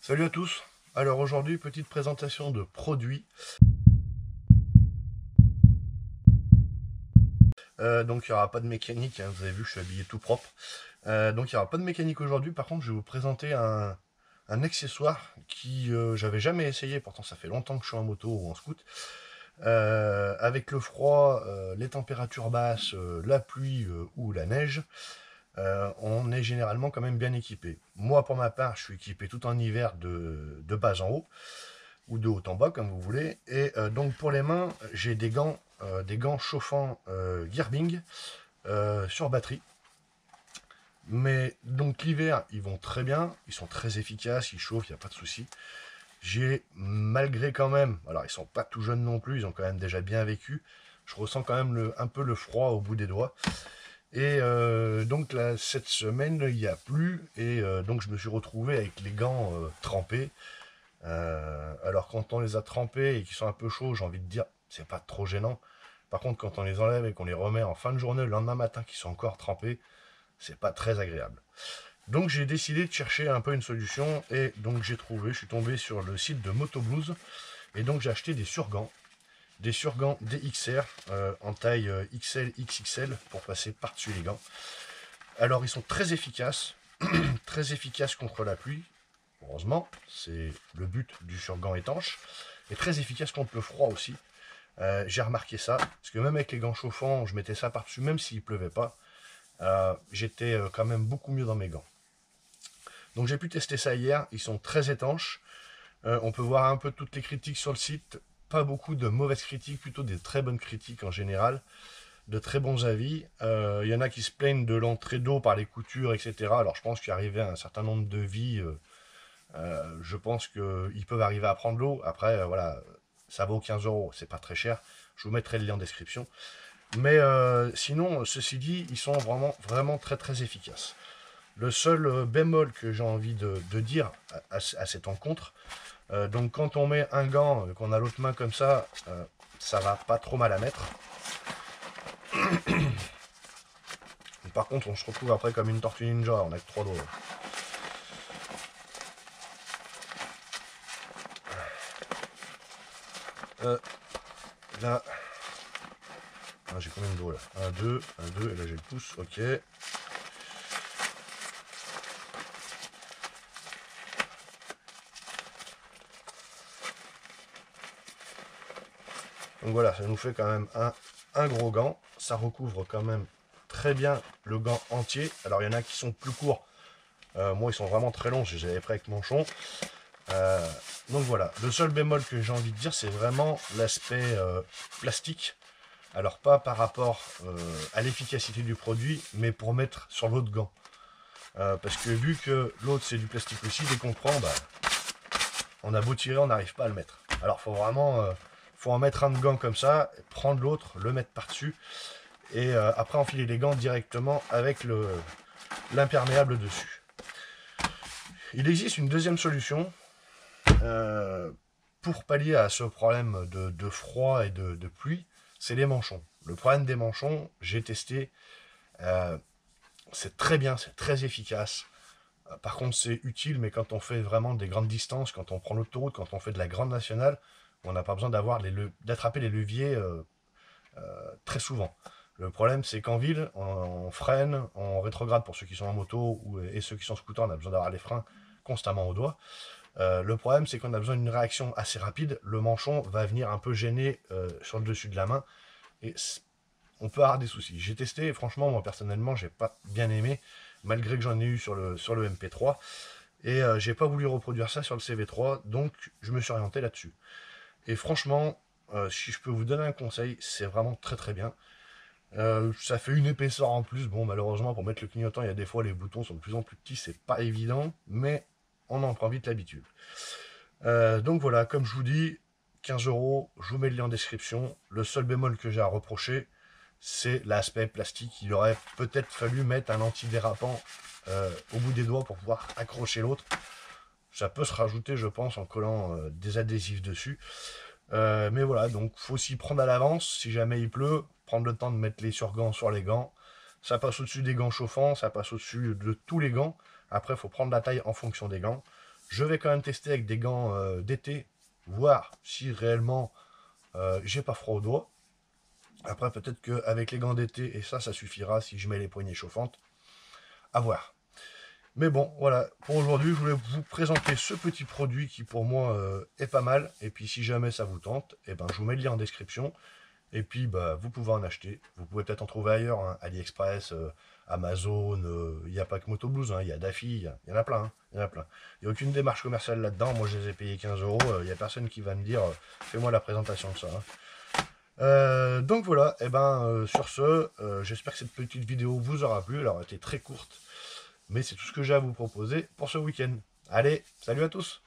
Salut à tous. Alors aujourd'hui, petite présentation de produits. Donc il n'y aura pas de mécanique, hein, vous avez vu, je suis habillé tout propre. Donc il n'y aura pas de mécanique aujourd'hui. Par contre, je vais vous présenter un accessoire qui j'avais jamais essayé, pourtant ça fait longtemps que je suis en moto ou en scoot. Avec le froid, les températures basses, la pluie ou la neige, on est généralement quand même bien équipé. Moi pour ma part, je suis équipé tout en hiver de bas en haut, ou de haut en bas comme vous voulez. Et donc pour les mains, j'ai des gants chauffants Gearbing sur batterie. Mais donc l'hiver, ils vont très bien, ils sont très efficaces, ils chauffent, il n'y a pas de souci. J'ai malgré quand même, alors ils sont pas tout jeunes non plus, ils ont quand même déjà bien vécu. Je ressens quand même un peu le froid au bout des doigts. Et donc là, cette semaine, il n'y a plus. Et donc je me suis retrouvé avec les gants trempés. Alors quand on les a trempés et qu'ils sont un peu chauds, j'ai envie de dire, c'est pas trop gênant. Par contre, quand on les enlève et qu'on les remet en fin de journée, le lendemain matin, qu'ils sont encore trempés, c'est pas très agréable. Donc j'ai décidé de chercher un peu une solution et donc je suis tombé sur le site de Motoblues et donc j'ai acheté des surgants DXR en taille XL, XXL pour passer par-dessus les gants. Alors ils sont très efficaces contre la pluie. Heureusement, c'est le but du surgant étanche, et très efficace contre le froid aussi. J'ai remarqué ça, parce que même avec les gants chauffants, je mettais ça par-dessus, même s'il pleuvait pas, j'étais quand même beaucoup mieux dans mes gants. Donc j'ai pu tester ça hier, ils sont très étanches. On peut voir un peu toutes les critiques sur le site, pas beaucoup de mauvaises critiques, plutôt des très bonnes critiques en général, de très bons avis. Il y en a qui se plaignent de l'entrée d'eau par les coutures, etc. Alors je pense qu'arrivé à un certain nombre de vies, je pense qu'ils peuvent arriver à prendre l'eau. Après, voilà, ça vaut 15 euros, c'est pas très cher. Je vous mettrai le lien en description. Mais sinon, ceci dit, ils sont vraiment très efficaces. Le seul bémol que j'ai envie de dire à cette rencontre, donc quand on met un gant, qu'on a l'autre main comme ça va pas trop mal à mettre. Par contre, on se retrouve après comme une tortue ninja, on a que 3 doigts. Là, ah, j'ai combien de doigts là? Un 2, et là j'ai le pouce, ok. Donc voilà, ça nous fait quand même un gros gant. Ça recouvre quand même très bien le gant entier. Alors il y en a qui sont plus courts. Moi, ils sont vraiment très longs. Je les avais pris avec manchon. Donc voilà, le seul bémol que j'ai envie de dire, c'est vraiment l'aspect plastique. Alors pas par rapport à l'efficacité du produit, mais pour mettre sur l'autre gant. Parce que vu que l'autre c'est du plastique aussi, dès qu'on prend, bah, on a beau tirer, on n'arrive pas à le mettre. Alors faut vraiment faut en mettre un de gant comme ça, prendre l'autre, le mettre par-dessus, et après enfiler les gants directement avec l'imperméable dessus. Il existe une deuxième solution pour pallier à ce problème de froid et de pluie, c'est les manchons. Le problème des manchons, j'ai testé, c'est très bien, c'est très efficace. Par contre, c'est utile, mais quand on fait vraiment des grandes distances, quand on prend l'autoroute, quand on fait de la grande nationale, on n'a pas besoin d'attraper les leviers très souvent. Le problème, c'est qu'en ville, on freine, on rétrograde pour ceux qui sont en moto et ceux qui sont scooters, on a besoin d'avoir les freins constamment au doigt. Le problème, c'est qu'on a besoin d'une réaction assez rapide. Le manchon va venir un peu gêner sur le dessus de la main et on peut avoir des soucis. J'ai testé et franchement, moi personnellement, j'ai pas bien aimé, malgré que j'en ai eu sur le MP3. Et j'ai pas voulu reproduire ça sur le CV3, donc je me suis orienté là-dessus. Et franchement, si je peux vous donner un conseil, c'est vraiment très bien. Ça fait une épaisseur en plus. Bon, malheureusement, pour mettre le clignotant, il y a des fois les boutons sont de plus en plus petits, c'est pas évident, mais on en prend vite l'habitude. Donc voilà, comme je vous dis, 15 euros, je vous mets le lien en description. Le seul bémol que j'ai à reprocher, c'est l'aspect plastique. Il aurait peut-être fallu mettre un antidérapant au bout des doigts pour pouvoir accrocher l'autre. Ça peut se rajouter, je pense, en collant des adhésifs dessus. Mais voilà, donc faut s'y prendre à l'avance. Si jamais il pleut, prendre le temps de mettre les surgants sur les gants. Ça passe au-dessus des gants chauffants, ça passe au-dessus de tous les gants. Après, il faut prendre la taille en fonction des gants. Je vais quand même tester avec des gants d'été, voir si réellement j'ai pas froid aux doigts. Après, peut-être qu'avec les gants d'été, et ça suffira si je mets les poignées chauffantes. À voir. Mais bon, voilà, pour aujourd'hui, je voulais vous présenter ce petit produit qui pour moi est pas mal. Et puis si jamais ça vous tente, eh ben, je vous mets le lien en description. Et puis bah, vous pouvez en acheter. Vous pouvez peut-être en trouver ailleurs, hein, AliExpress, Amazon, il n'y a pas que Motoblues, hein, il y a Daffy, il y en a plein. Il y en a plein. Il n'y a aucune démarche commerciale là-dedans. Moi je les ai payés 15 euros. Il n'y a personne qui va me dire fais-moi la présentation de ça. Hein. Donc voilà, et ben sur ce, j'espère que cette petite vidéo vous aura plu. Elle aura été très courte, mais c'est tout ce que j'ai à vous proposer pour ce week-end. Allez, salut à tous!